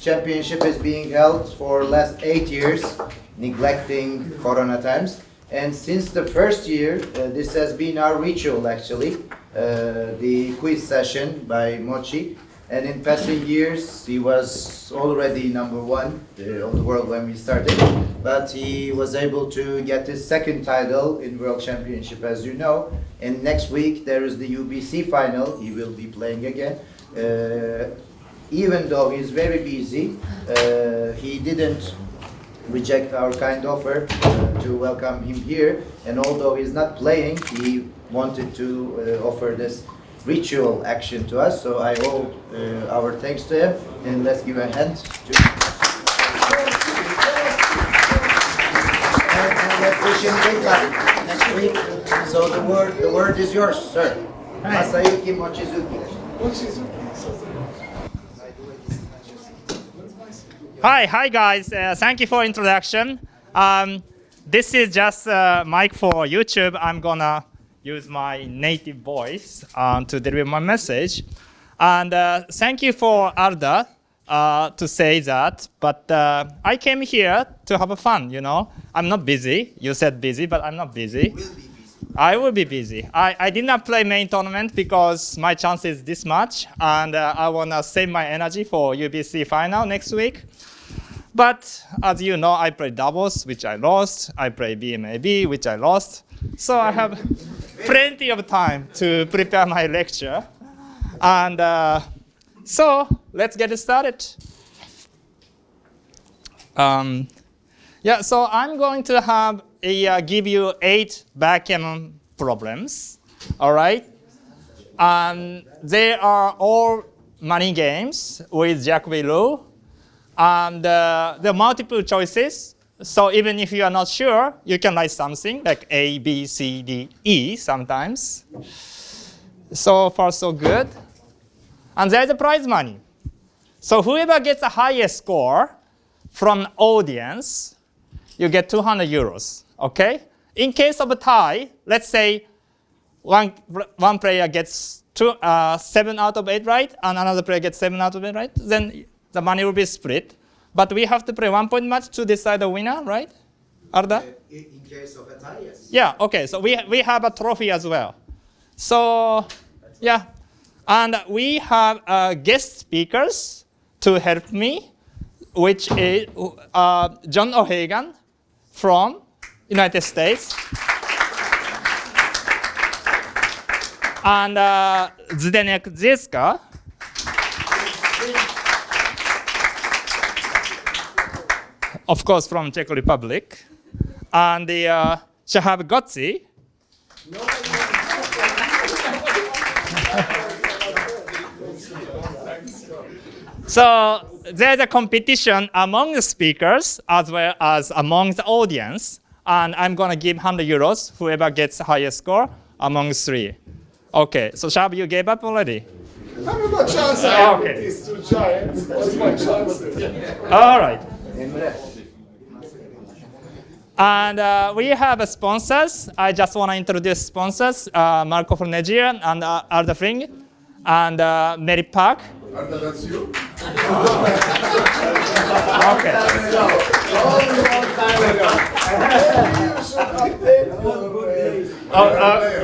championship is being held for last 8 years, neglecting Corona times. And since the first year, this has been our ritual actually, the quiz session by Mochy. And in passing years, he was already number one of the world when we started. But he was able to get his second title in World Championship, as you know. And next week, there is the UBC final. He will be playing again. Even though he's very busy, he didn't reject our kind offer to welcome him here. And although he's not playing, he wanted to offer this ritual action to us. So I owe our thanks to him. And let's give a hand to and let's wish him great luck next week. So the word is yours, sir. Masayuki Mochizuki. Hi guys. Thank you for introduction. This is just a mic for YouTube. I'm gonna use my native voice to deliver my message. And thank you for Arda to say that. But I came here to have fun. You know, I'm not busy. You said busy, but I'm not busy. I will be busy. I did not play main tournament because my chance is this much, and I want to save my energy for UBC final next week. But as you know, I play doubles, which I lost. I play BMAB, which I lost. So I have plenty of time to prepare my lecture. And so let's get started. So I'm going to give you 8 backgammon problems. All right. They are all money games with Jacobi rule. And there are multiple choices. So even if you are not sure, you can write something like A, B, C, D, E sometimes. So far, so good. And there's a prize money. So whoever gets the highest score from audience, you get 200 euros. Okay? In case of a tie, let's say one player gets 7 out of 8 right, and another player gets 7 out of 8 right, then the money will be split. But we have to play 1-point match to decide the winner, right? Arda? In case of a tie, yes. Yeah, okay. So we have a trophy as well. So, yeah. And we have guest speakers to help me, which is John O'Hagan from United States. And Zdenek Zieska. Of course, from Czech Republic. And the Shahab Gotzi. So there's a competition among the speakers as well as among the audience. And I'm going to give 100 euros, whoever gets the highest score among 3. Okay, so Shahab, you gave up already? I have no chance. Okay. It's too giant. What's my chance? All right. And we have sponsors. I just want to introduce sponsors. Marco from Nigeria and Arda Fring and Mary Park. Arda, that's you? Okay.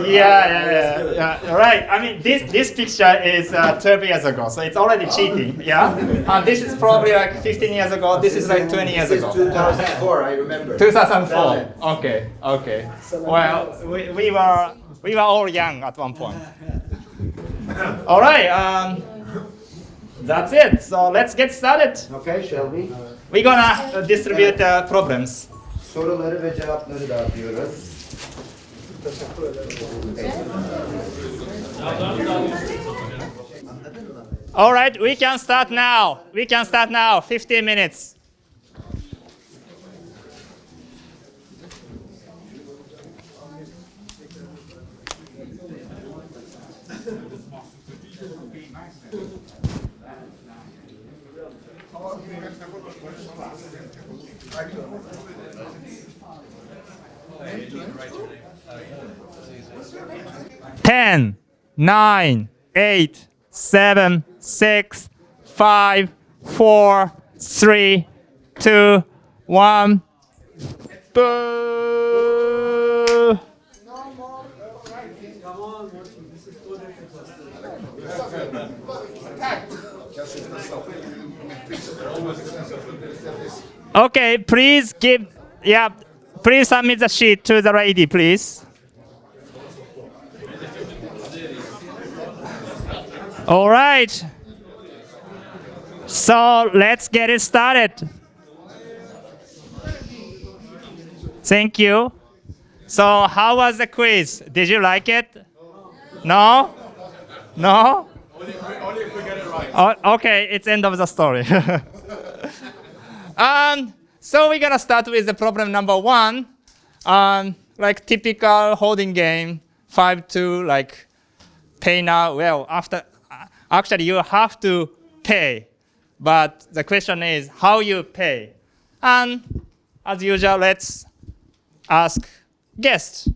Yeah. Right. I mean, this picture is 12 years ago, so it's already cheating. Yeah. And this is probably like 15 years ago. This is like 20 years ago. This is 2004, I remember. 2004. Okay. Well, we were all young at one point. All right. That's it. So let's get started. Okay, shall we? We're gonna distribute problems. Soruları ve cevapları dağıtıyoruz. All right, we can start now. 15 minutes. Ten, 9, 8, 7, 6, 5, 4, 3, 2, 1. Boo! Okay, please please submit the sheet to the lady, please. All right. So let's get it started. Thank you. So how was the quiz? Did you like it? No? No? Only if we get it right. Oh, okay, it's end of the story. So we're gonna start with the problem number 1. Like typical holding game, 5-2, like pay now. Well, actually you have to pay, but the question is how you pay. And as usual, let's ask guests.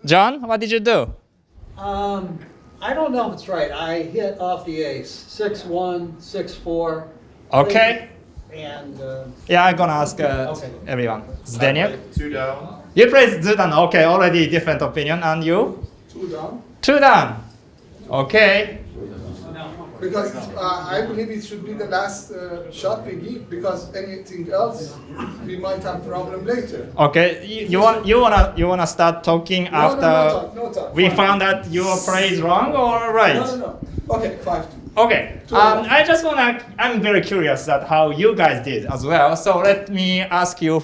John, what did you do? I don't know if it's right. I hit off the ace. 6-1, 6-4. Okay. And Yeah, I'm gonna ask Okay. everyone. Zdeniak? 2 down. You played Zudan. Okay, already different opinion. And you? 2 down. 2 down. Okay. Because I believe it should be the last shot we give. Because anything else, we might have problem later. Okay. You wanna start talking after No talk. we Fine. found that your play is wrong or right? No. Okay, 5-2. Okay. I'm very curious that how you guys did as well. So let me ask you,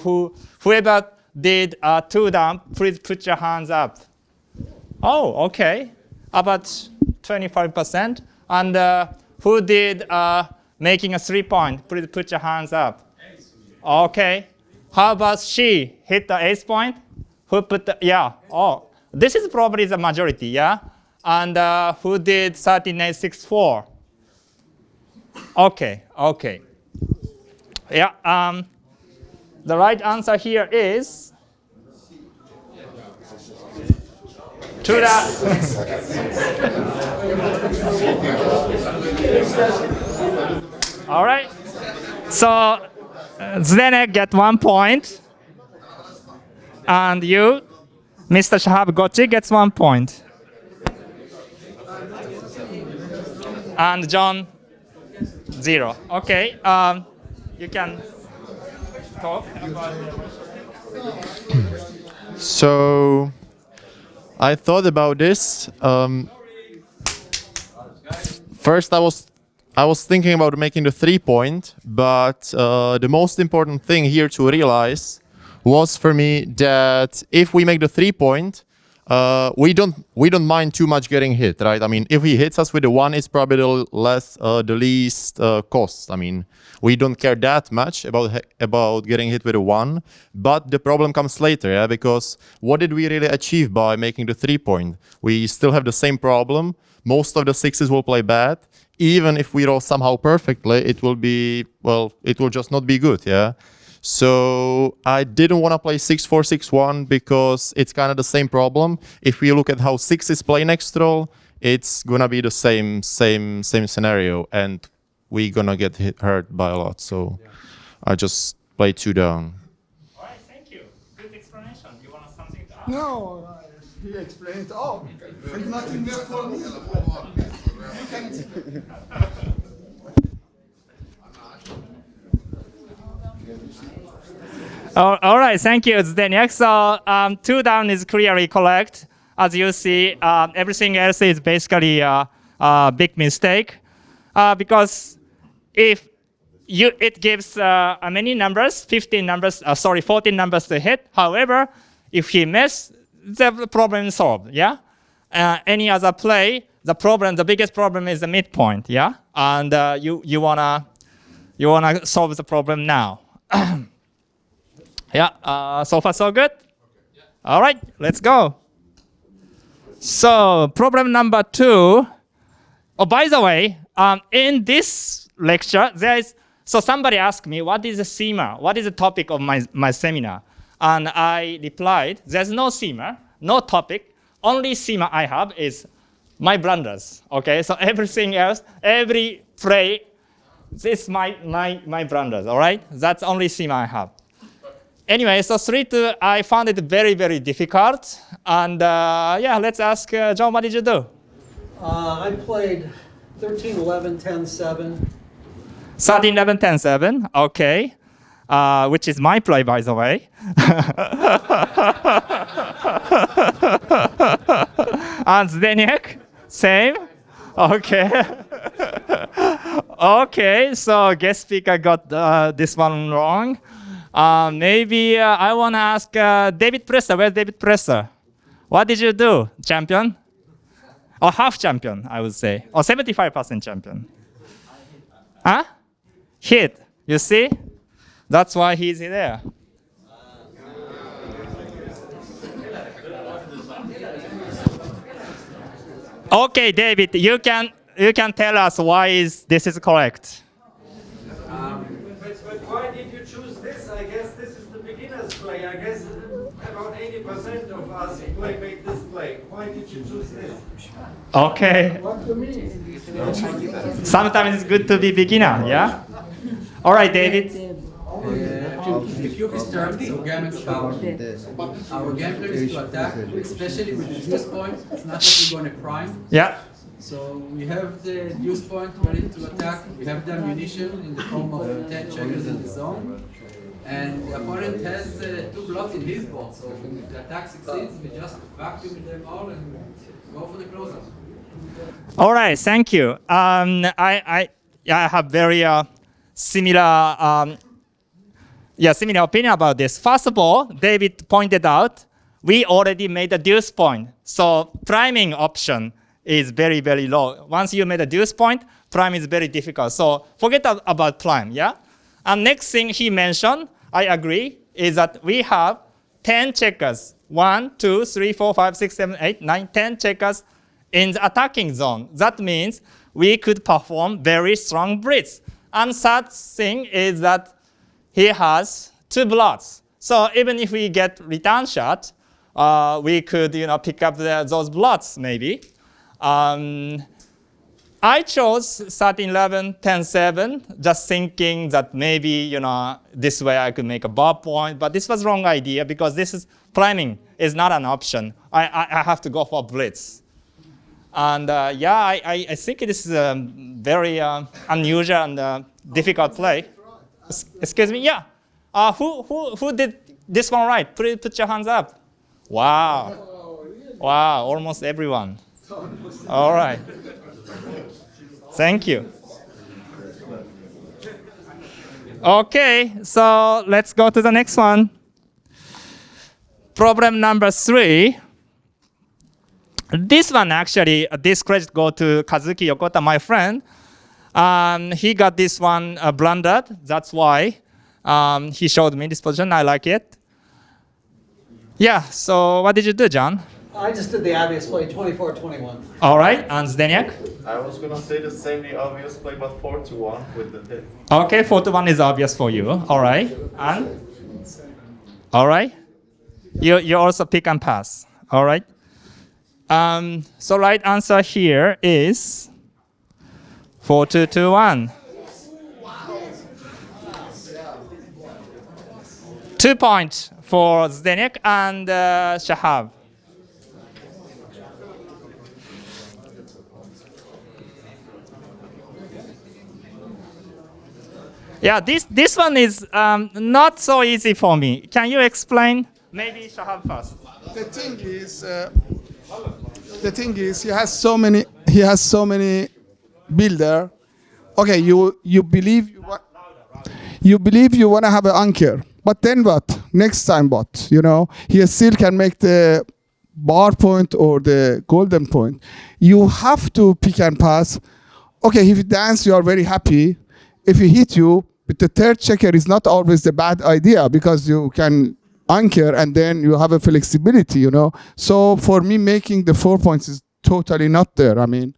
whoever did 2 down, please put your hands up. Oh, okay. About 25%. And who did making a 3-point? Please put your hands up. Okay. How about she hit the ace point? Who put the, yeah. Oh, this is probably the majority, yeah? And who did 13-8-6-4? Okay. Yeah, the right answer here is 2 down. All right. So Zdenek get 1 point. And you, Mr. Shahab Gochi, gets 1 point. And John, 0. Okay, you can talk about So I thought about this. First, I was thinking about making the 3-point, but the most important thing here to realize was for me that if we make the 3-point, we don't mind too much getting hit, right? I mean, if he hits us with the 1, it's probably the least cost. I mean, we don't care that much about getting hit with a 1, but the problem comes later, yeah? Because what did we really achieve by making the 3-point? We still have the same problem. Most of the 6s will play bad. Even if we roll somehow perfectly, it will just not be good, yeah? So I didn't want to play 6-4, 6-1 because it's kind of the same problem. If we look at how 6s play next roll, it's gonna be the same scenario, and we're gonna get hurt by a lot. So I just played 2 down. All right, thank you. Good explanation. You want something to add? No, he explained it all. There's nothing there for me. All right, thank you, Zdeniak. So 2 down is clearly correct. As you see, everything else is basically a big mistake because if it gives many numbers, 14 numbers to hit. However, if he misses, the problem is solved. Yeah. Any other play, the biggest problem is the midpoint. Yeah, and you wanna solve the problem now. Yeah, so far so good? All right, let's go. So problem number 2. Oh, by the way, in this lecture, so somebody asked me, what is a theme? What is the topic of my seminar? And I replied, there's no theme, no topic. Only theme I have is my blunders. Okay, so everything else, every play This my blunders, all right? That's only sim I have. Anyway, so 3-2, I found it very, very difficult. And yeah, let's ask John, what did you do? I played 13-11, 10-7. 13-11, 10-7, okay. Which is my play, by the way. And Zdeněk, same. Okay. Okay, so guest speaker got this one wrong. Maybe I want to ask David Presser. Where's David Presser? What did you do, champion? Or half champion, I would say. Or 75% champion. Huh? Hit. You see? That's why he's there. Okay, David, you can tell us why this is correct. But why did you choose this? I guess this is the beginner's play. I guess about 80% of us make this play. Why did you choose this? Okay. What to me? Sometimes it's good to be beginner, yeah? All right, David. The cube is turned, so gammon's power. Our game plan is to attack, especially with the deuce point. It's not that we're going to prime. Yeah. So we have the deuce point ready to attack. We have the ammunition in the form of 10 checkers in the zone. And the opponent has 2 blocks in his board. So if the attack succeeds, we just vacuum them all and go for the closeout. All right, thank you. I have very similar opinion about this. First of all, David pointed out we already made a deuce point, so priming option is very, very low. Once you made a deuce point, prime is very difficult. So forget about prime, yeah? And next thing he mentioned, I agree, is that we have 10 checkers. 1, 2, 3, 4, 5, 6, 7, 8, 9, 10 checkers in the attacking zone. That means we could perform very strong blitz. And third thing is that he has 2 blocks. So even if we get return shot, we could pick up those blocks maybe. I chose 13-11, 10-7, just thinking that maybe this way I could make a bar point, but this was wrong idea because this is priming is not an option. I have to go for blitz. And yeah, I think this is a very unusual and difficult play. Excuse me, yeah. Who did this one right? Put your hands up. Wow. Wow, almost everyone. All right. Thank you. Okay, so let's go to the next one. Problem number 3. This one actually, this credit go to Kazuki Yokota, my friend. He got this one blundered. That's why he showed me this position. I like it. Yeah, so what did you do, John? I just did the obvious play, 24-21. All right, and Zdeněk? I was gonna say the same, the obvious play, but 4-1 with the hit. Okay, 4-1 is obvious for you. All right, and? All right. You also pick and pass. All right. So right answer here is 4-2-2-1. 2 points for Zdeněk and Shahab. Yeah, this one is not so easy for me. Can you explain? Maybe Shahab first. The thing is, he has so many builder. Okay, you believe you want to have an anchor, but then what? Next time what? He still can make the bar point or the golden point. You have to pick and pass. Okay, if you dance, you are very happy. If he hit you, but the third checker is not always the bad idea because you can anchor and then you have a flexibility, So for me, making the 4 points is totally not there. I mean,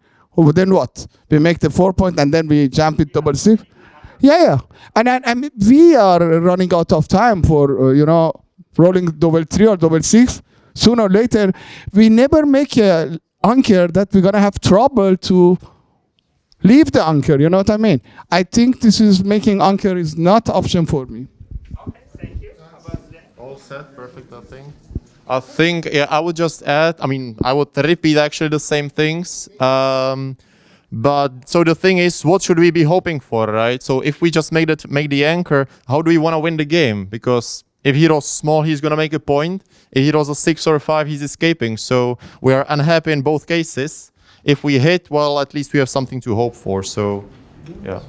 then what? We make the 4 point and then we jump it double 6? Yeah. And we are running out of time for, rolling double 3 or double 6. Sooner or later, we never make a anchor that we're going to have trouble to Leave the anchor, you know what I mean? I think this is making anchor is not option for me. Okay, thank you. How about that? All set, perfect, I think. I think, yeah, I would just add, I would repeat actually the same things. But so the thing is, what should we be hoping for, right? So if we just make the anchor, how do we want to win the game? Because if he rolls small, he's going to make a point. If he rolls a 6 or a 5, he's escaping. So we are unhappy in both cases. If we hit, well, at least we have something to hope for. So, yeah.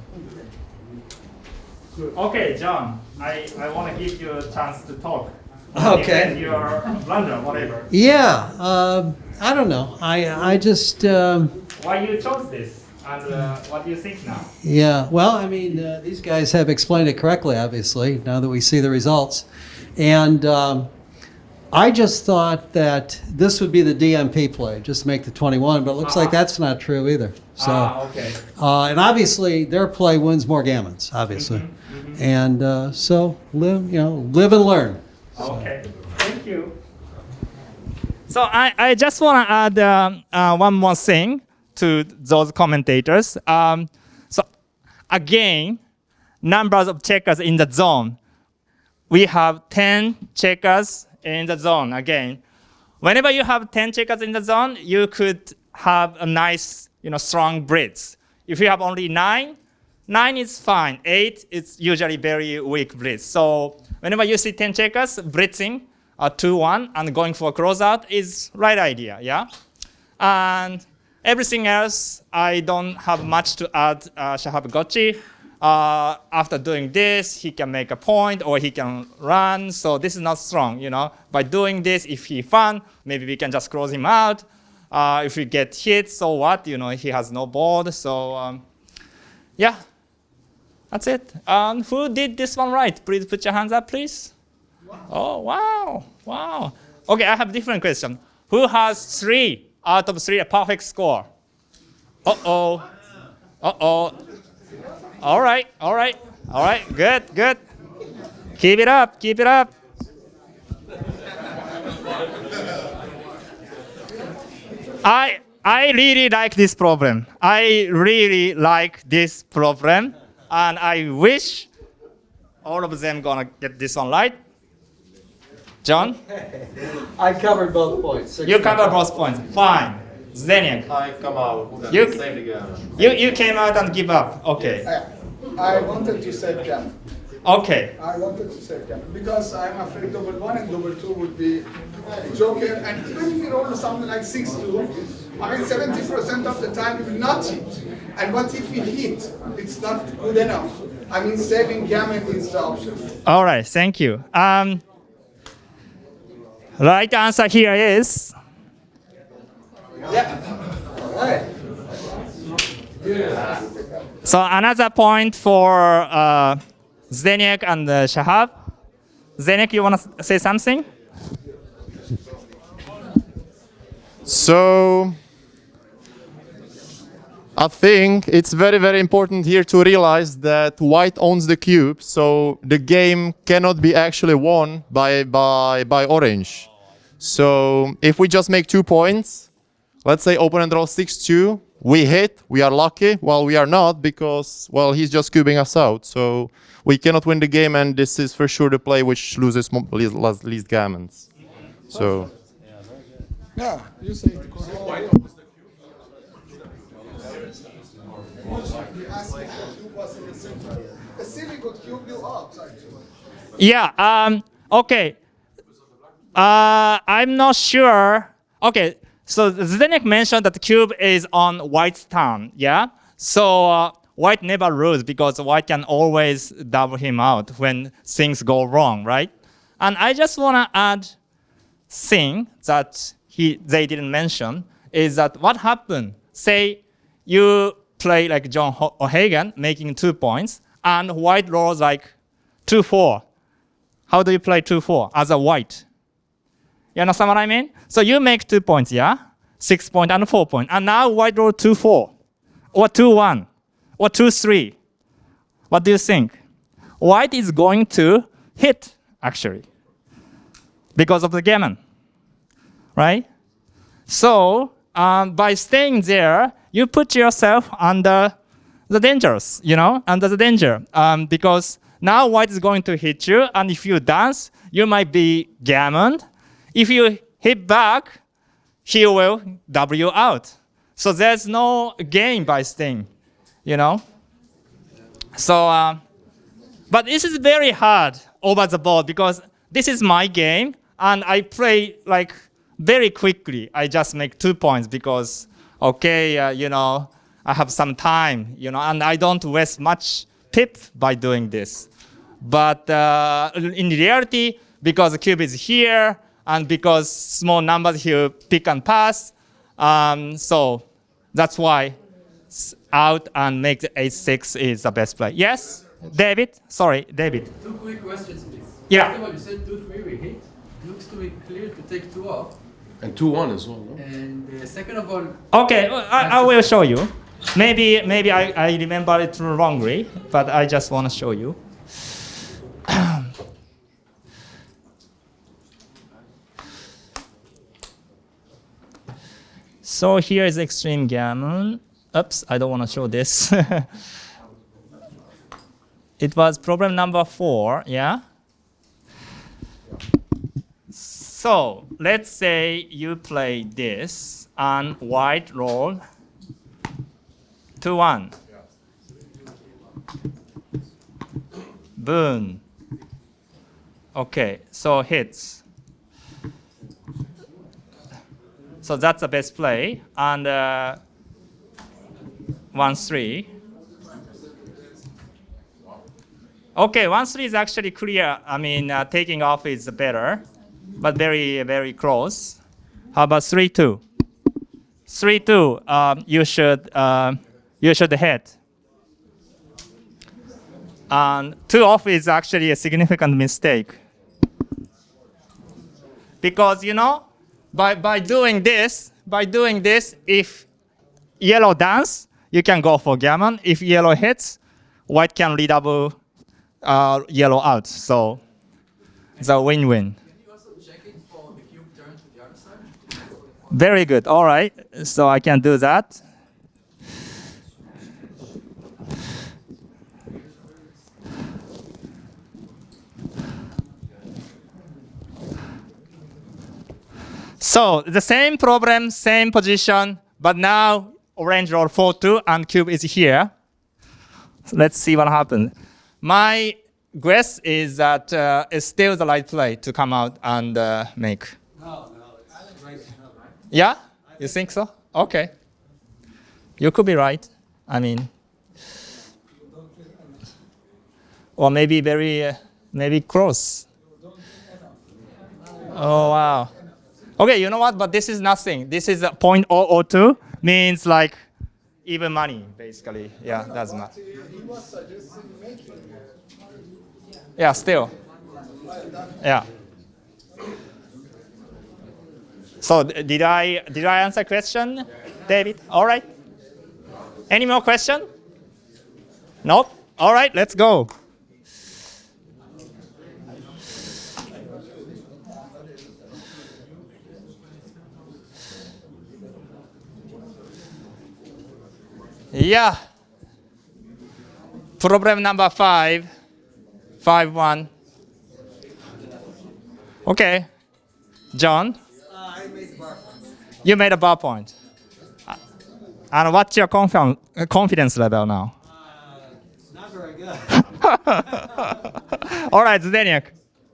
Okay, John, I want to give you a chance to talk. Okay. Defend your blunder, whatever. Yeah, I don't know. I just, Why you chose this, and what do you think now? yeah, well, I mean, these guys have explained it correctly, obviously, now that we see the results. And I just thought that this would be the DMP play, just to make the 21, but it looks like that's not true either. So, Okay. and obviously, their play wins more gammons, obviously. And so, live and learn. Okay, thank you. So I just want to add one more thing to those commentators. So again, numbers of checkers in the zone. We have 10 checkers in the zone again. Whenever you have 10 checkers in the zone, you could have a nice, strong blitz. If you have only 9 is fine. 8 is usually very weak blitz. So whenever you see 10 checkers, blitzing 2-1 and going for a closeout is right idea, yeah? And everything else, I don't have much to add. Shahab Gochi, after doing this, he can make a point or he can run. So this is not strong, By doing this, if he fun, maybe we can just close him out. If we get hit, so what? He has no board. So yeah, that's it. Who did this one right? Please put your hands up, please. Oh, wow. Okay, I have a different question. Who has 3 out of 3 a perfect score? Uh-oh. All right. Good. Keep it up. I really like this problem. And I wish all of them gonna get this one right. John? I covered both points. You covered both points. Fine. Zdeněk, I come out. You- Save the game. you came out and give up. Okay. I wanted to save Gammon. Okay. I wanted to save Gammon because I'm afraid double 1 and double 2 would be Joker. And even if you roll something like 6-2, 70% of the time you will not hit. And what if you hit? It's not good enough. Saving Gammon is the option. All right. Thank you. Right answer here is Yeah. All right. so another point for Zdeněk and Shahab. Zdeněk, you want to say something? So I think it's very, very important here to realize that white owns the cube, so the game cannot be actually won by orange. So if we just make 2 points, let's say opponent rolls 6-2, we hit, we are lucky, well, we are not because, well, he's just cubing us out. So we cannot win the game, and this is for sure the play which loses least gammons. So. Yeah, you say it. A silly could cube you up, actually. Yeah. Okay. I'm not sure. Okay. So Zdeněk mentioned that the cube is on white's turn. Yeah. So white never loses because white can always double him out when things go wrong, right? And I just want to add thing that they didn't mention is that what happened? Say you play like John O'Hagan, making 2 points, and white rolls like 2-4. How do you play 2-4 as a white? You understand what I mean? So you make 2 points, yeah? 6 point and 4 point. And now white roll 2-4, or 2-1, or 2-3. What do you think? White is going to hit, actually, because of the gammon, right? So by staying there, you put yourself under the dangerous, under the danger. Because now white is going to hit you, and if you dance, you might be gammoned. If you hit back, he will W out. So there's no gain by staying, So, but this is very hard over the board because this is my game, and I play like very quickly. I just make 2 points because, I have some time, and I don't waste much pip by doing this. But in reality, because the cube is here, and because small numbers here pick and pass, so that's why out and make the 8-6 is the best play. Yes, David? Sorry, David. 2 quick questions, please. Yeah. First of all, you said 2-3 we hit. Looks to me clear to take 2 off. And 2-1 as well, no? And second of all, Okay, I will show you. Maybe I remember it wrongly, but I just want to show you. So here is extreme gammon. Oops, I don't want to show this. It was problem number 4, yeah? So let's say you play this and white roll 2-1. Boom. Okay, so hits. So that's the best play. And 1-3. Okay, 1-3 is actually clear. I mean, taking off is better, but very, very close. How about 3-2? 3-2, you should hit. And 2 off is actually a significant mistake. Because, by doing this, if yellow dance, you can go for gammon. If yellow hits, white can redouble yellow out. So it's a win-win. can you also check it for the cube turn to the other side? Very good. All right. So I can do that. So the same problem, same position, but now orange roll 4-2 and cube is here. So let's see what happens. My guess is that it's still the right play to come out and make. No, it's right. Yeah? You think so? Okay. You could be right. I mean, or maybe maybe close. Oh, wow. Okay, you know what? But this is nothing. This is a 0.002, means like even money, basically. Yeah, doesn't matter. Yeah, still. Yeah. So did I answer question, David? All right. Any more question? Nope. All right, let's go. Yeah. Problem number 5. 5-1. Okay. John? You made a bar point. And what's your confidence level now? Not very good. All right, Zdeniak.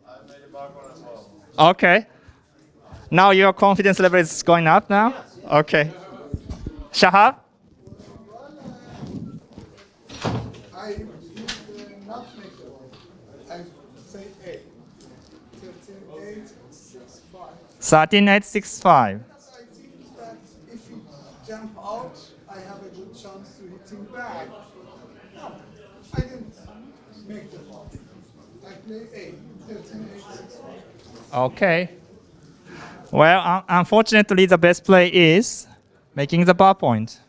I made a bar point as well. Okay. Now your confidence level is going up now? Okay. Shahab? I did not make the one. I say 8. 13-8-6-5. 13-8-6-5. I think that if you jump out, I have a good chance to hit him back. No, I didn't make the ball. I play 8. 13-8-6-5. Okay. Well, unfortunately, the best play is making the bar point.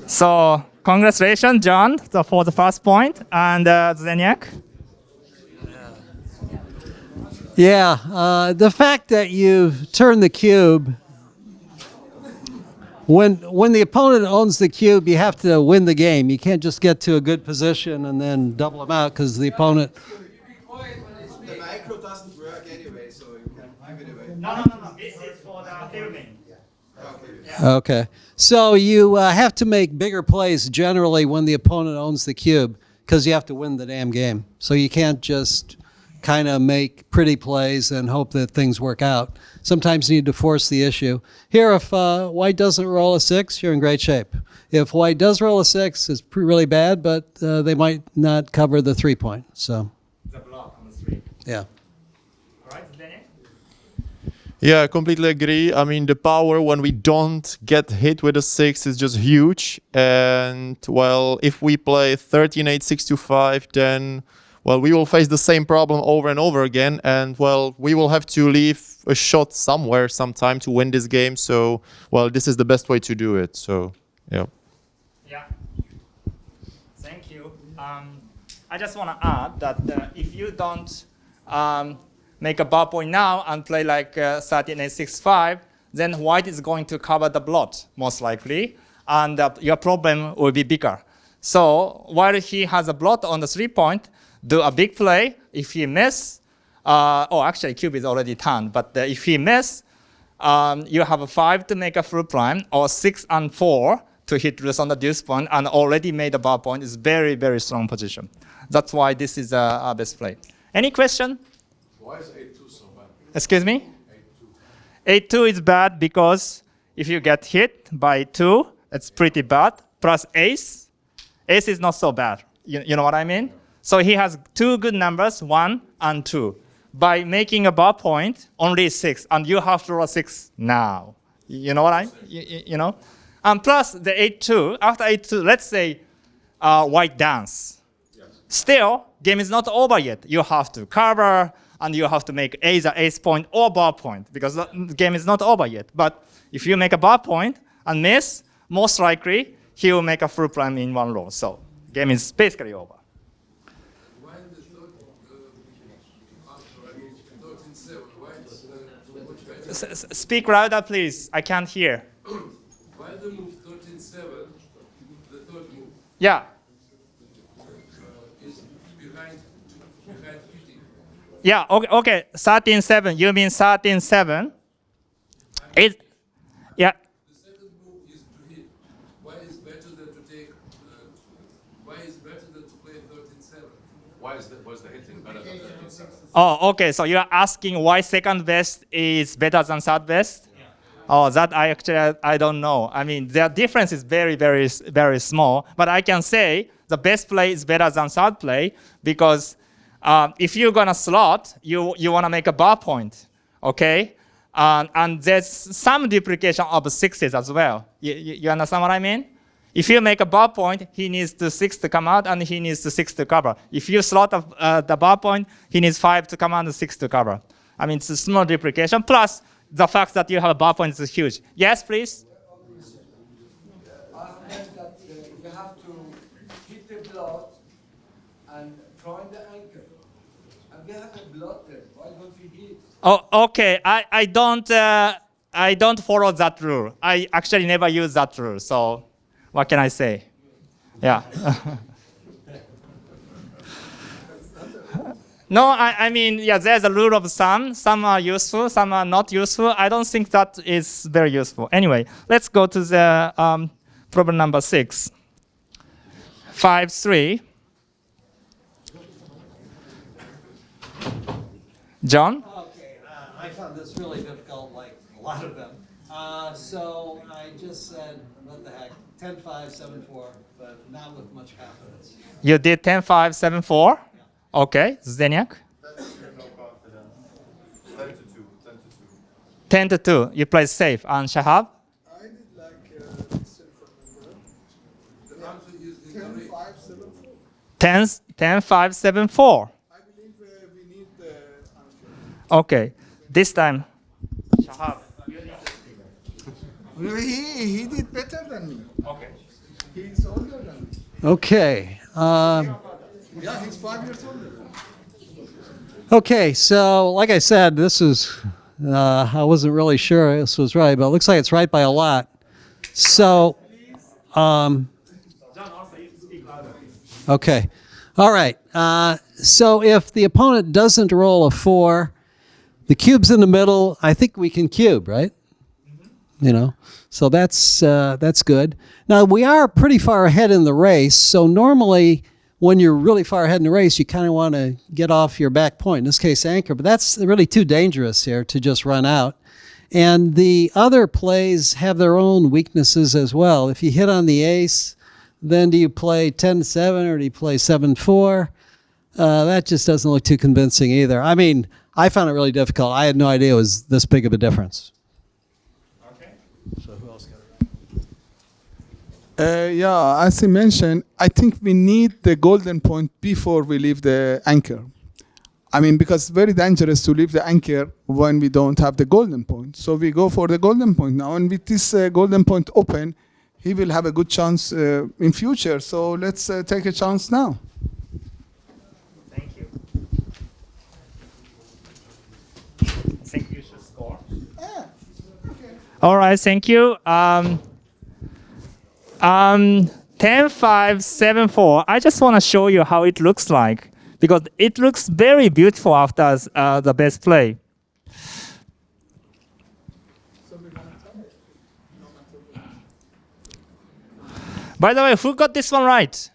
So, congratulations, John, for the first point, and Zeniak. Yeah, the fact that you turn the cube, when the opponent owns the cube, you have to win the game. You can't just get to a good position and then double them out because the opponent. The micro doesn't work anyway, so you can give it away. No. This is for the filming. Okay. So you have to make bigger plays generally when the opponent owns the cube because you have to win the damn game. So you can't just kind of make pretty plays and hope that things work out. Sometimes you need to force the issue. Here, if white doesn't roll a 6, you're in great shape. If white does roll a 6, it's really bad, but they might not cover the 3-point. So, The block on the 3. yeah. All right, Daniel? Yeah, I completely agree. I mean, the power when we don't get hit with a 6 is just huge. And, well, if we play 13-8, 6-5, then, well, we will face the same problem over and over again. And, well, we will have to leave a shot somewhere, sometime to win this game. So, well, this is the best way to do it. So, yeah. Yeah. Thank you. I just want to add that if you don't make a bar point now and play like 13-8-6-5, then white is going to cover the blot, most likely, and your problem will be bigger. So while he has a blot on the 3-point, do a big play. If he miss, actually cube is already turned, but if he miss, you have a 5 to make a full prime, or 6 and 4 to hit loose on the deuce point, and already made a bar point. Is very, very strong position. That's why this is our best play. Any question? Why is 8-2 so bad? Excuse me? 8-2 is bad because if you get hit by 2, it's pretty bad. Plus ace. Ace is not so bad. You know what I mean? So he has 2 good numbers, 1 and 2. By making a bar point, only 6, and you have to roll 6 now. You know what you know? And plus the 8-2, after 8-2, let's say white dance. Yes. Still, game is not over yet. You have to cover, and you have to make either ace point or bar point, because the game is not over yet. But if you make a bar point and miss, most likely he will make a full prime in one row. So game is basically over. Why in the third, after, I mean, 13-7, why is much better? Speak louder, please. I can't hear. Why the move 13-7, the third move, Yeah. is behind 50? Yeah, okay. 13-7. You mean 13-7? Yeah. The second move is to hit. Why is better than to take? Why is better than to play 13-7? Was the hitting better than 13-7? Oh, okay. So you are asking why second best is better than third best? Yeah. Oh, that I don't know. I mean, their difference is very, very, very small. But I can say the best play is better than third play because if you're gonna slot, you want to make a bar point, okay? And there's some duplication of 6s as well. You understand what I mean? If you make a bar point, he needs the 6 to come out, and he needs the 6 to cover. If you slot the bar point, he needs 5 to come out and 6 to cover. I mean, it's a small duplication. Plus, the fact that you have a bar point is huge. Yes, please? I heard that you have to hit the blot and find the anchor. And we have a blot there. Why don't we hit? Oh, okay. I don't follow that rule. I actually never use that rule. So, what can I say? Yeah. No, I mean, yeah, there's a rule of thumb. Some are useful, some are not useful. I don't think that is very useful. Anyway, let's go to the problem number 6. 5-3. John? Okay, I found this really difficult, like a lot of them. So I just said, what the heck, 10-5, 7-4, but not with much confidence. You did 10-5-7-4? Okay, Zdeniak? No confidence. 10-2. 10-2. You play safe. And Shahab? I did like this The answer is 10, 5, 7, 4. 10-5-7-4. I believe we need the answer. Okay, this time, Shahab. He did better than me. Okay. He's older than me. Okay. Yeah, he's 5 years older than me. Okay, so like I said, this is, I wasn't really sure this was right, but it looks like it's right by a lot. So, okay. All right. So if the opponent doesn't roll a 4, the cube's in the middle, I think we can cube, right? You know, so that's good. Now, we are pretty far ahead in the race, so normally when you're really far ahead in the race, you kind of want to get off your back point, in this case anchor, but that's really too dangerous here to just run out. And the other plays have their own weaknesses as well. If you hit on the ace, then do you play 10-7 or do you play 7-4? That just doesn't look too convincing either. I mean, I found it really difficult. I had no idea it was this big of a difference. Okay. So who else got it? Yeah, as he mentioned, I think we need the golden point before we leave the anchor. I mean, because it's very dangerous to leave the anchor when we don't have the golden point. So we go for the golden point now. And with this golden point open, he will have a good chance in future. So let's take a chance now. Thank you. I think you should score. All right, thank you. 10-5, 7-4. I just want to show you how it looks like because it looks very beautiful after the best play. By the way, who got this one right?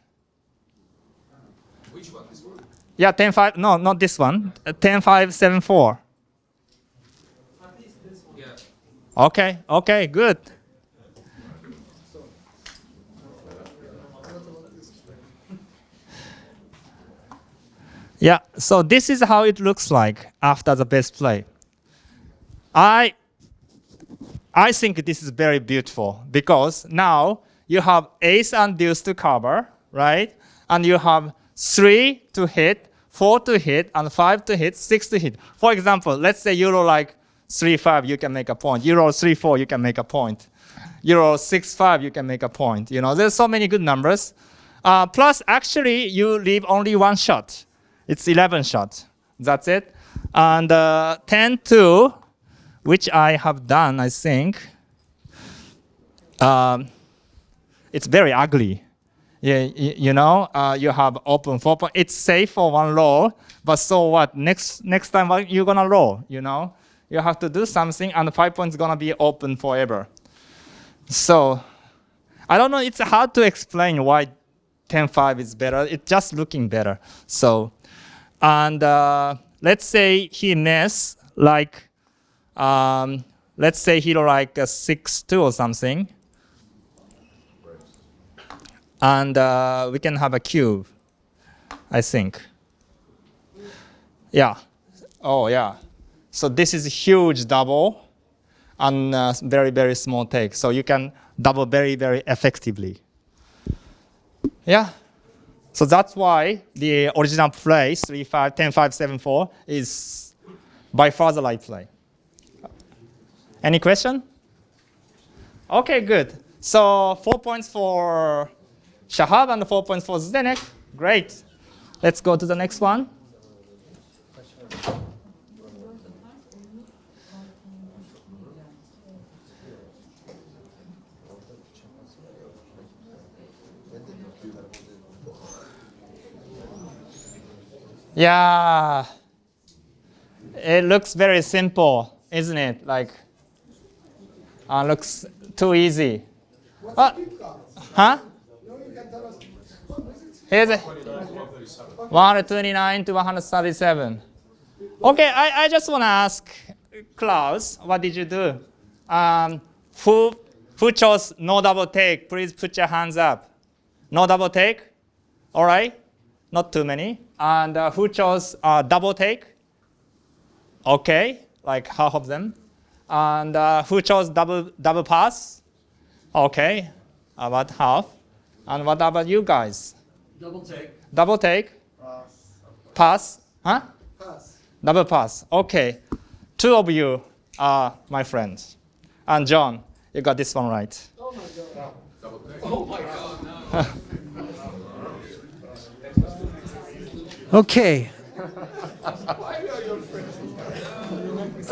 Which one? This one? Yeah, 10-5. No, not this one. 10-5, 7-4. Yeah. Okay, okay, good. Yeah, so this is how it looks like after the best play. I think this is very beautiful because now you have ace and deuce to cover, right? And you have 3 to hit, 4 to hit, and 5 to hit, 6 to hit. For example, let's say you roll like 3-5, you can make a point. You roll 3-4, you can make a point. You roll 6-5, you can make a point. You know, there's so many good numbers. Plus, actually, you leave only one shot. It's 11 shots. That's it. And 10-2, which I have done, I think. It's very ugly. Yeah, you know, you have open 4 point. It's safe for one roll, but so what? Next time what you're gonna roll, you know? You have to do something, and the 5 points gonna be open forever. So, I don't know. It's hard to explain why 10-5 is better. It's just looking better. So. And let's say he miss like, let's say he like a 6-2 or something. And we can have a cube, I think. Yeah. Oh, yeah. So this is a huge double and very, very small take. So you can double very, very effectively. Yeah. So that's why the original play, 3-5, 10-5, 7-4, is by far the right play. Any question? Okay, good. So 4 points for Shahab and 4 points for Zdenek. Great. Let's go to the next one. Yeah, it looks very simple, isn't it? Like, looks too easy. Huh? Here's it. 129 to 137. Okay, I just want to ask Klaus, what did you do? Who chose no double take? Please put your hands up. No double take? All right, not too many. And who chose double take? Okay, like half of them. And who chose double pass? Okay, about half. And what about you guys? Double take. Double take? Pass? Huh? Pass. Double pass. Okay. 2 of you are my friends. And John, you got this one right. Oh my God. Double take. Oh my God. Okay. Why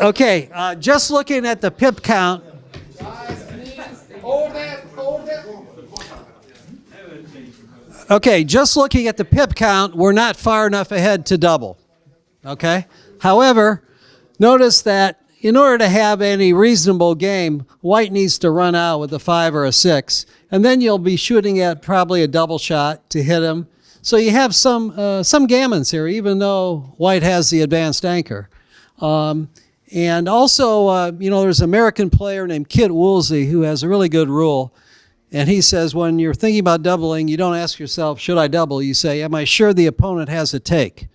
Okay, just looking at the pip count. Okay, just looking at the pip count, we're not far enough ahead to double. Okay? However, notice that in order to have any reasonable game, white needs to run out with a 5 or a 6, and then you'll be shooting at probably a double shot to hit him. So you have some gammons here, even though white has the advanced anchor. And also, there's an American player named Kit Woolsey who has a really good rule. And he says when you're thinking about doubling, you don't ask yourself, should I double? You say, am I sure the opponent has a take?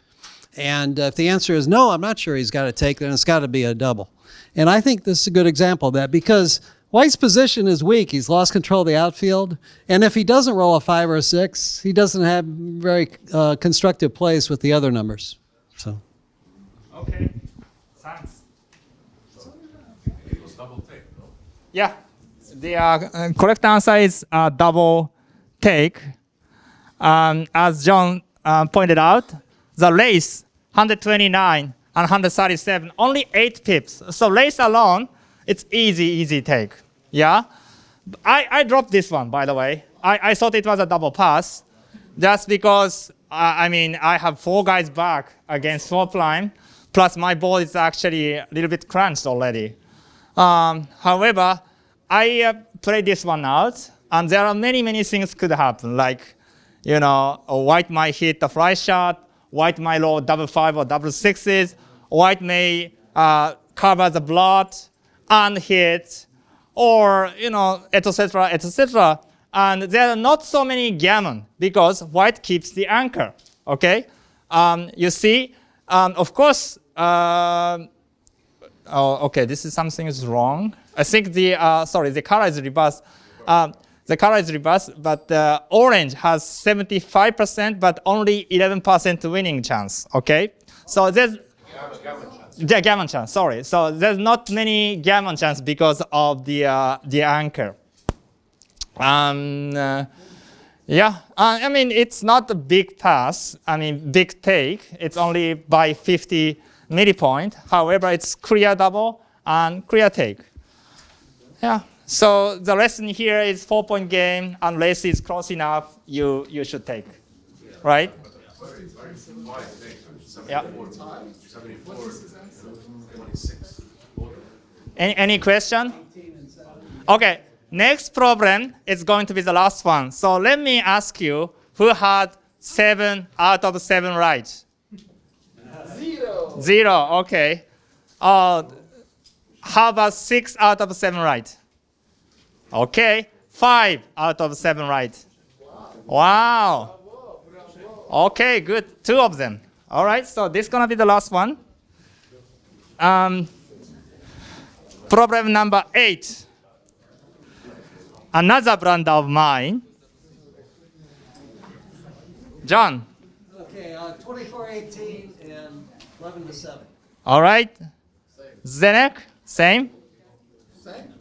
And if the answer is no, I'm not sure he's got a take, then it's got to be a double. And I think this is a good example of that because white's position is weak. He's lost control of the outfield. And if he doesn't roll a 5 or a 6, he doesn't have very constructive plays with the other numbers. So. Okay, thanks. It was double take, no? Yeah, the correct answer is double take. As John pointed out, the race 129 and 137, only 8 pips. So race alone, it's easy take. Yeah, I dropped this one, by the way. I thought it was a double pass, just because I have 4 guys back against 4 prime, plus my ball is actually a little bit crunched already. However, I played this one out, and there are many things could happen. Like, white might hit the fly shot, white might roll double 5 or double 6s, white may cover the blot and hit, or etc., etc. And there are not so many gammon because white keeps the anchor. Okay, you see, of course. Okay, this is something is wrong. I think the color is reversed. The color is reversed, but orange has 75%, but only 11% winning chance. Okay, so there's gammon chance. Sorry, so there's not many gammon chance because of the anchor. Yeah, it's not a big pass. Big take. It's only by 50 millipoint. However, it's clear double and clear take. Yeah. So the lesson here is 4-point game. Unless it's close enough, you should take, right? Yeah. Any question? Okay. Next problem is going to be the last one. So let me ask you, who had 7 out of 7 right? 0. Okay. How about 6 out of 7 right? Okay. 5 out of 7 right. Wow. Okay, good. 2 of them. All right. So this is gonna be the last one. Problem number 8. Another blunder of mine. John. Okay, 24-18 and 11-7. All right. Zenek, same? Same?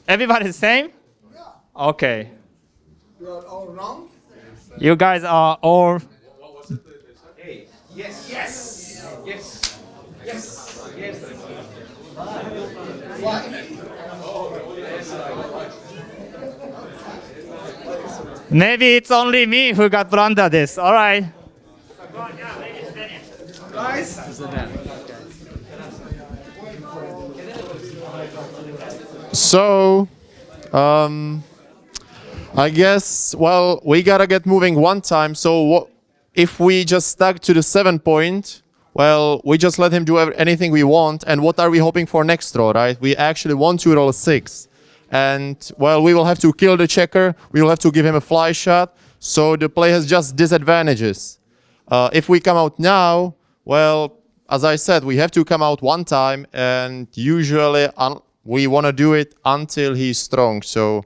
Everybody same? Yeah. Okay. You are all wrong? You guys are all... Yes. Yes. Yes. Yes. Yes. Maybe it's only me who got blunder this. All right. Guys? So, I guess, we gotta get moving one time. So if we just stuck to the 7-point, we just let him do anything we want. And what are we hoping for next row, right? We actually want to roll a 6. And, we will have to kill the checker. We will have to give him a fly shot. So the play has just disadvantages. If we come out now, as I said, we have to come out one time. And usually we want to do it until he's strong. So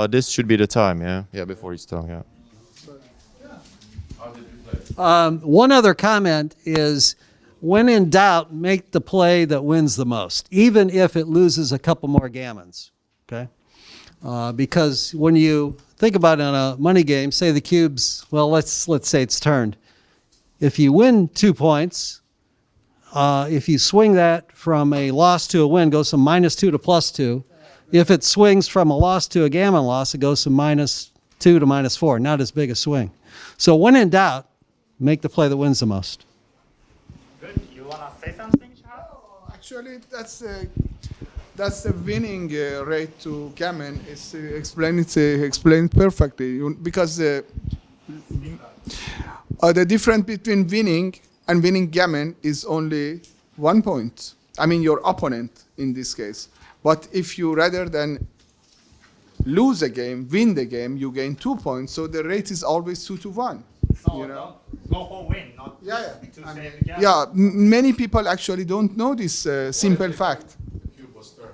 this should be the time, yeah? Yeah, before he's strong, yeah. One other comment is, when in doubt, make the play that wins the most, even if it loses a couple more gammons. Okay, because when you think about it in a money game, say the cubes, let's say it's turned. If you win 2 points, if you swing that from a loss to a win, it goes from -2 to +2. If it swings from a loss to a gammon loss, it goes from -2 to -4. Not as big a swing. So when in doubt, make the play that wins the most. Good. You want to say something, Shahab? Actually, that's the winning rate to gammon. It's explained perfectly because the difference between winning and winning gammon is only 1 point. I mean, your opponent in this case. But if you rather than lose a game, win the game, you gain 2 points. So the rate is always 2 to 1. So You know? go for win, not Yeah, to yeah. save the gammon. Yeah, many people actually don't know this simple fact. The cube was turned.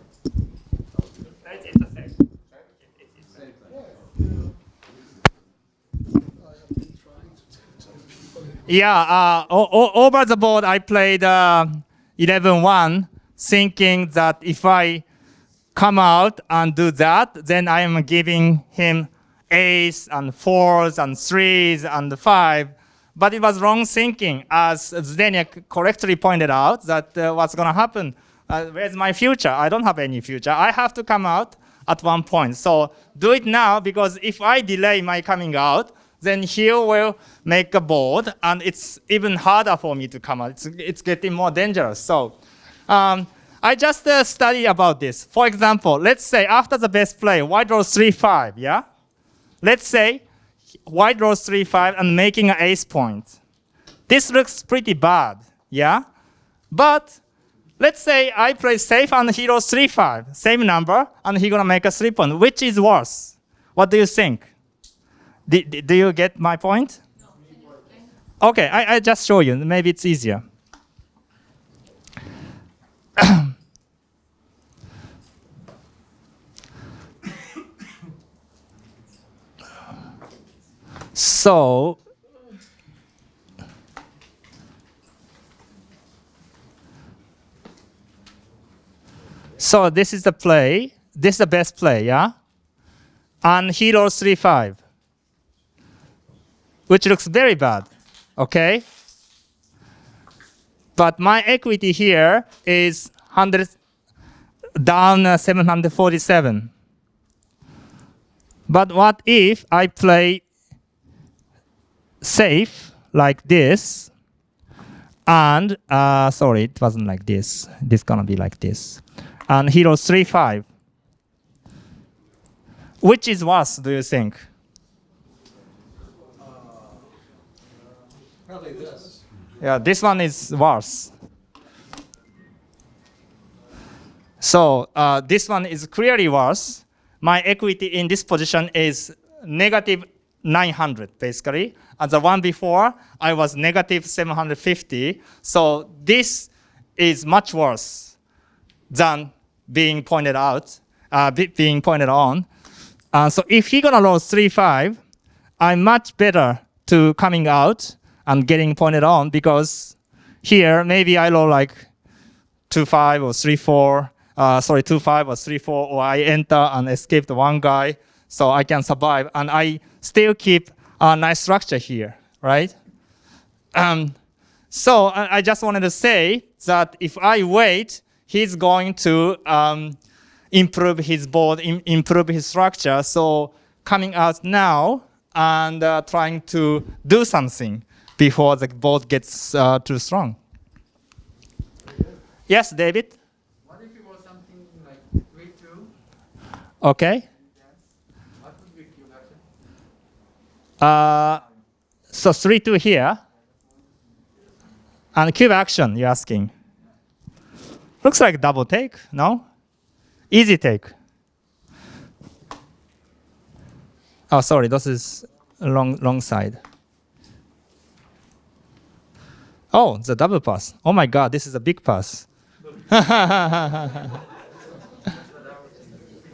It's the same. Yeah, over the board, I played 11-1, thinking that if I come out and do that, then I am giving him ace and fours and threes and 5. But it was wrong thinking, as Zdenek correctly pointed out, that what's going to happen? Where's my future? I don't have any future. I have to come out at 1 point. So do it now, because if I delay my coming out, then he will make a board, and it's even harder for me to come out. It's getting more dangerous. So I just study about this. For example, let's say after the best play, white draws 3-5, yeah? Let's say white draws 3-5 and making an ace point. This looks pretty bad, yeah? But let's say I play safe and he draws 3-5, same number, and he's gonna make a 3 point. Which is worse? What do you think? Do you get my point? Okay, I just show you. Maybe it's easier. So this is the play. This is the best play, yeah? And he draws 3-5, which looks very bad, okay? But my equity here is 100 down 747. But what if I play safe like this, and sorry, it wasn't like this. This gonna be like this, and he draws 3-5. Which is worse, do you think? Probably this. Yeah, this one is worse. So this one is clearly worse. My equity in this position is negative 900, basically. And the one before, I was negative 750. So this is much worse than being pointed out, being pointed on. So if he's gonna lose 3-5, I'm much better to coming out and getting pointed on, because here maybe I low like 2-5 or 3-4. 2-5 or 3-4, or I enter and escape the one guy, so I can survive, and I still keep a nice structure here, right? So I just wanted to say that if I wait, he's going to improve his board, improve his structure. So coming out now and trying to do something before the board gets too strong. Yes, David? What if it was something like 3-2? Okay. What would be cube action? So 3-2 here. And cube action, you're asking. Looks like double take, no? Easy take. Oh, sorry, this is wrong side. Oh, the double pass. Oh my God, this is a big pass.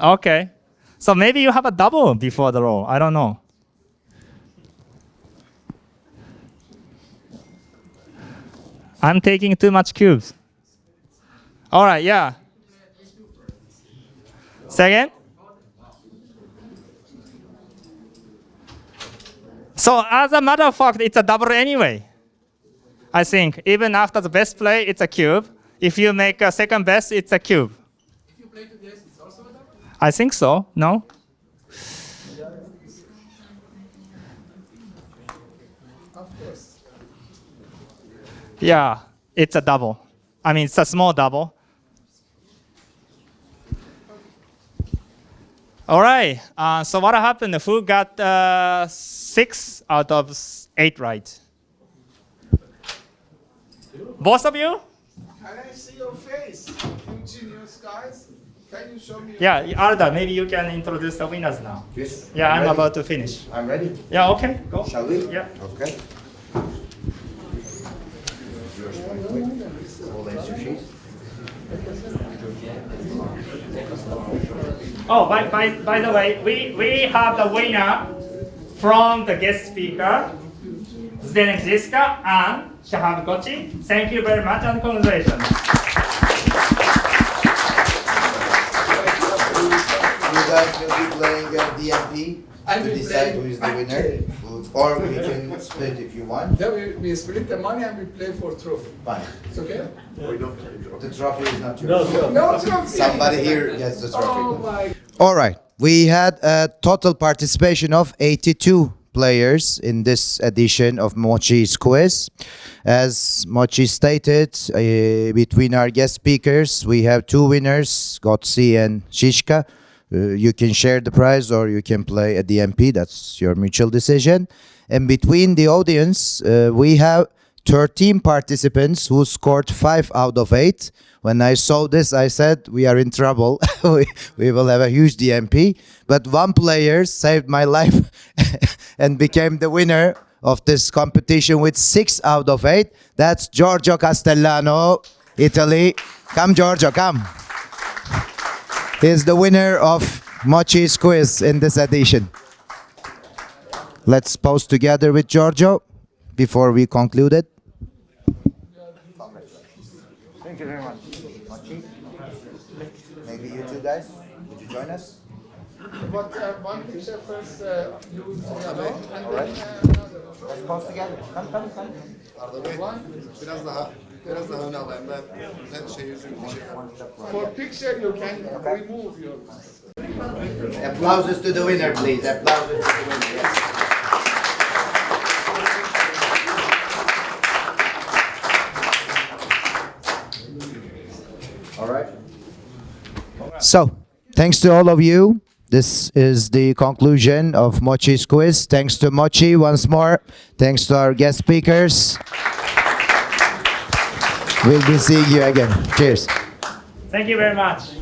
Okay. So maybe you have a double before the roll. I don't know. I'm taking too much cubes. All right, yeah. Second? So as a matter of fact, it's a double anyway. I think even after the best play, it's a cube. If you make a second best, it's a cube. If you play to the ace, it's also a double? I think so. No? Of course. Yeah, it's a double. I mean, it's a small double. All right. So what happened? Who got 6 out of 8 right? Both of you? Can I see your face? You genius guys. Can you show me? Yeah, Arda, maybe you can introduce the winners now. Yes. Yeah, I'm ready? about to finish. I'm ready. Yeah, okay, go. Shall we? Yeah. Okay. Yours very quick. All answer sheets. Oh, by the way, we have the winner from the guest speaker, Zdenek Ziska and Shahab Gochi. Thank you very much and congratulations. You guys will be playing DMP I to will decide play who is the winner. Or we can split if you want. Then we split the money and we play for trophy. Fine. It's okay? The trophy is not yours. No trophy. Somebody here gets the trophy. Oh my. All right. We had a total participation of 82 players in this edition of Mochy's quiz. As Mochy stated, between our guest speakers, we have 2 winners, Gotsi and Shishka. You can share the prize or you can play a DMP. That's your mutual decision. And between the audience, we have 13 participants who scored 5 out of 8. When I saw this, I said, we are in trouble. we will have a huge DMP. But one player saved my life and became the winner of this competition with 6 out of 8. That's Giorgio Castellano, Italy. Come, Giorgio, come. He's the winner of Mochy's quiz in this edition. Let's pose together with Giorgio before we conclude it. Thank you very much. Mochy? Maybe you two guys, would you join us? But one picture first, you will say alone, and All right. then another. Let's pose together. Come. Arda Bey, biraz daha öne alayım. Ben net şey yüzüm bir şey yapayım. For picture, you can remove your. Applauses to the winner, please. Applauses to the winner. Yes. All right. So, thanks to all of you. This is the conclusion of Mochy's quiz. Thanks to Mochy once more. Thanks to our guest speakers. We'll be seeing you again. Cheers. Thank you very much.